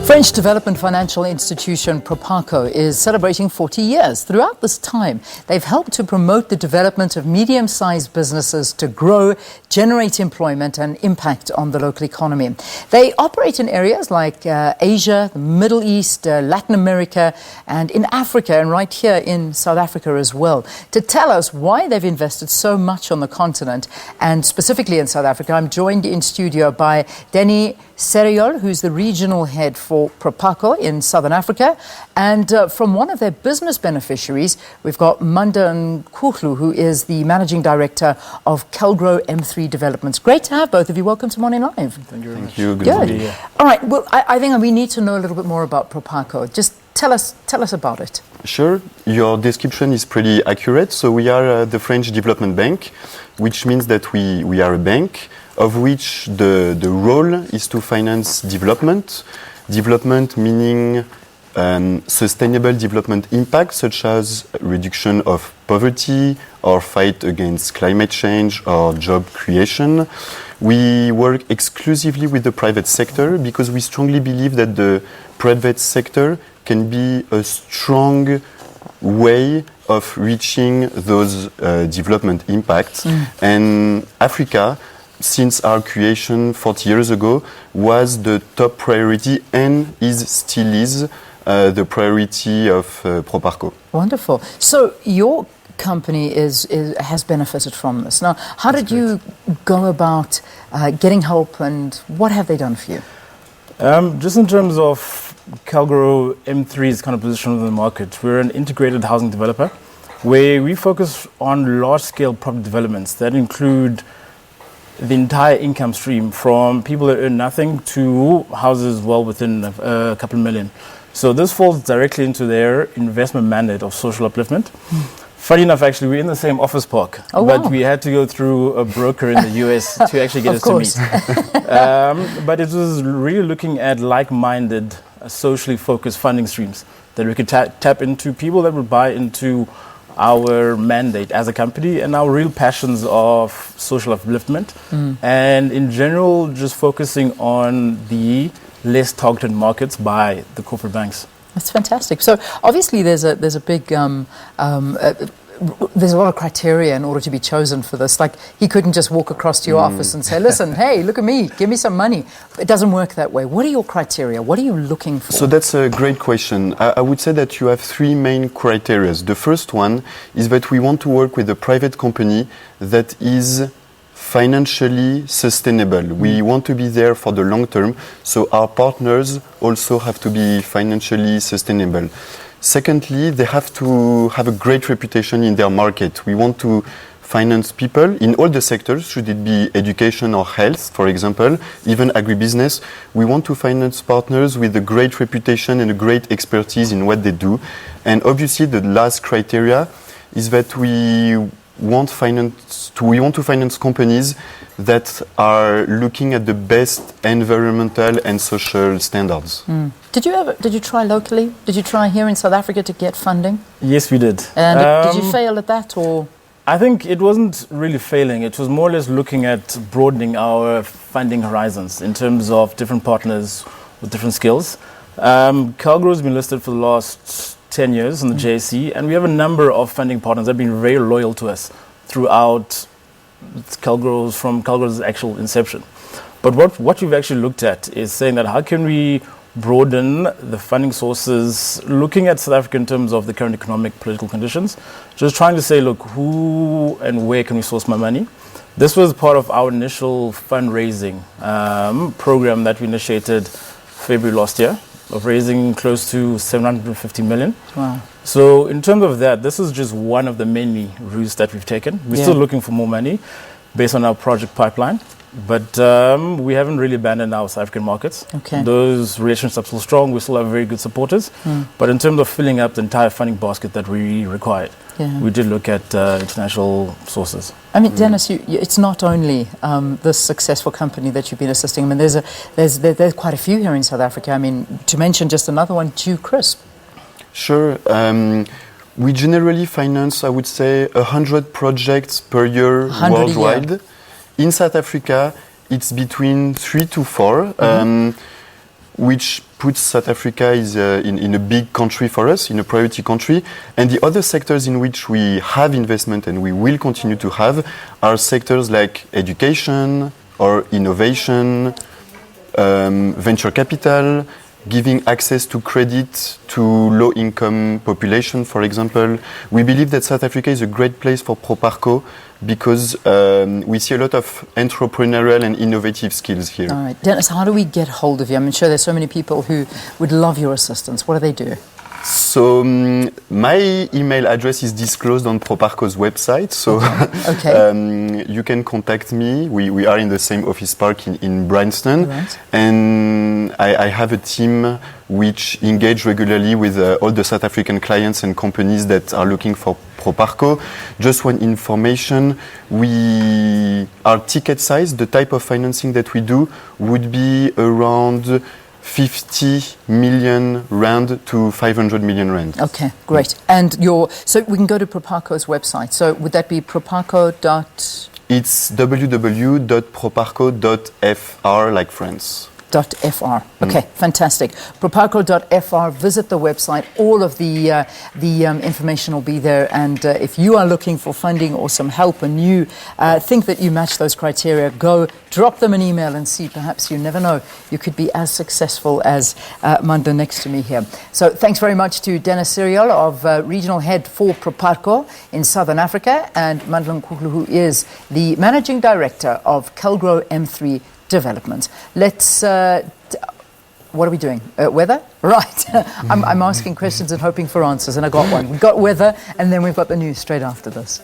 French development financial institution Proparco is celebrating 40 years. Throughout this time, they've helped to promote the development of medium-sized businesses to grow, generate employment and impact on the local economy. They operate in areas like Asia, the Middle East, Latin America and in Africa, and right here in South Africa as well. To tell us why they've invested so much on the continent and specifically in South Africa, I'm joined in studio by Denis Sireyjol, who's the regional head for Proparco in Southern Africa. And from one of their business beneficiaries, we've got Manda Nkuhlu, who is the managing director of Calgro M3 Developments. Great to have both of you. Welcome to Morning Live. Thank you very much. Thank you. Good Good. morning. All right. Well, I think we need to know a little bit more about Proparco. Just tell us about it. Sure. Your description is pretty accurate. So we are the French Development Bank, which means that we are a bank of which the role is to finance development. Development meaning sustainable development impact, such as reduction of poverty or fight against climate change or job creation. We work exclusively with the private sector because we strongly believe that the private sector can be a strong way of reaching those development impacts. And Africa, since our creation 40 years ago, was the top priority and still is the priority of Proparco. Wonderful. So your company has benefited from this. Now, how did you go about getting help, and what have they done for you? Just in terms of Calgro M3's kind of position in the market, we're an integrated housing developer where we focus on large-scale property developments that include the entire income stream, from people that earn nothing to houses well within a couple of million. So this falls directly into their investment mandate of social upliftment. Funny enough, actually, we're in the same office park, but we had to go through a broker in the US to actually get us to meet. But it was really looking at like-minded, socially focused funding streams that we could tap into, people that would buy into our mandate as a company and our real passions of social upliftment, and in general just focusing on the less targeted markets by the corporate banks. That's fantastic. So obviously there's a big there's a lot of criteria in order to be chosen for this. Like, he couldn't just walk across to your office and say, listen, hey, look at me, give me some money. It doesn't work that way. What are your criteria? What are you looking for? So that's a great question. I would say that you have three main criteria. The first one is that we want to work with a private company that is financially sustainable. We want to be there for the long term, so our partners also have to be financially sustainable. Secondly, they have to have a great reputation in their market. We want to finance people in all the sectors, should it be education or health, for example, even agribusiness. We want to finance partners with a great reputation and a great expertise in what they do. And obviously, the last criteria is that we want to finance companies that are looking at the best environmental and social standards. Did you try locally? Did you try here in South Africa to get funding? Yes, we did. And did you fail at that, or? I think it wasn't really failing. It was more or less looking at broadening our funding horizons in terms of different partners with different skills. Calgro has been listed for the last 10 years on the JSE, and we have a number of funding partners that have been very loyal to us throughout Calgro's actual inception. But what we've actually looked at is saying that how can we broaden the funding sources, looking at South Africa in terms of the current economic, political conditions, just trying to say, look, who and where can we source my money? This was part of our initial fundraising program that we initiated February last year, of raising close to 750 million. Wow. So in terms of that, this is just one of the many routes that we've taken. We're still looking for more money based on our project pipeline, but we haven't really abandoned our South African markets. Okay. Those relationships are still strong. We still have very good supporters. But in terms of filling up the entire funding basket that we required, we did look at international sources. I mean, Denis, it's not only this successful company that you've been assisting. I mean, there's quite a few here in South Africa. I mean, to mention just another one, Due Crisp. Sure. We generally finance, I would say, 100 projects per year worldwide. In South Africa It's between 3 to 4, which puts South Africa in a big country for us, in a priority country. And the other sectors in which we have investment and we will continue to have are sectors like education or innovation, venture capital, giving access to credit to low-income population, for example. We believe that South Africa is a great place for Proparco because we see a lot of entrepreneurial and innovative skills here. All right. Denis, how do we get hold of you? I'm sure there's so many people who would love your assistance. What do they do? So my email address is disclosed on Proparco's website. So you can contact me. We are in the same office park in Bryanston. Right. And I have a team which engage regularly with all the South African clients and companies that are looking for Proparco. Just one information, our ticket size, the type of financing that we do would be around 50 million rand to 500 million rand. Okay, great. And so we can go to Proparco's website. So would that be proparco. It's www.proparco.fr, like France. .fr. Okay, fantastic. Proparco.fr. Visit the website. All of the information will be there. And if you are looking for funding or some help and you think that you match those criteria, go drop them an email and see. Perhaps you never know. You could be as successful as Manda next to me here. So thanks very much to Denis Sireyjol of Regional Head for Proparco in Southern Africa and Manda Nkuhlu, who is the Managing Director of Calgro M3 Development. Let's. What are we doing? Weather? Right. I'm asking questions and hoping for answers, and I got one. We've got weather, and then we've got the news straight after this.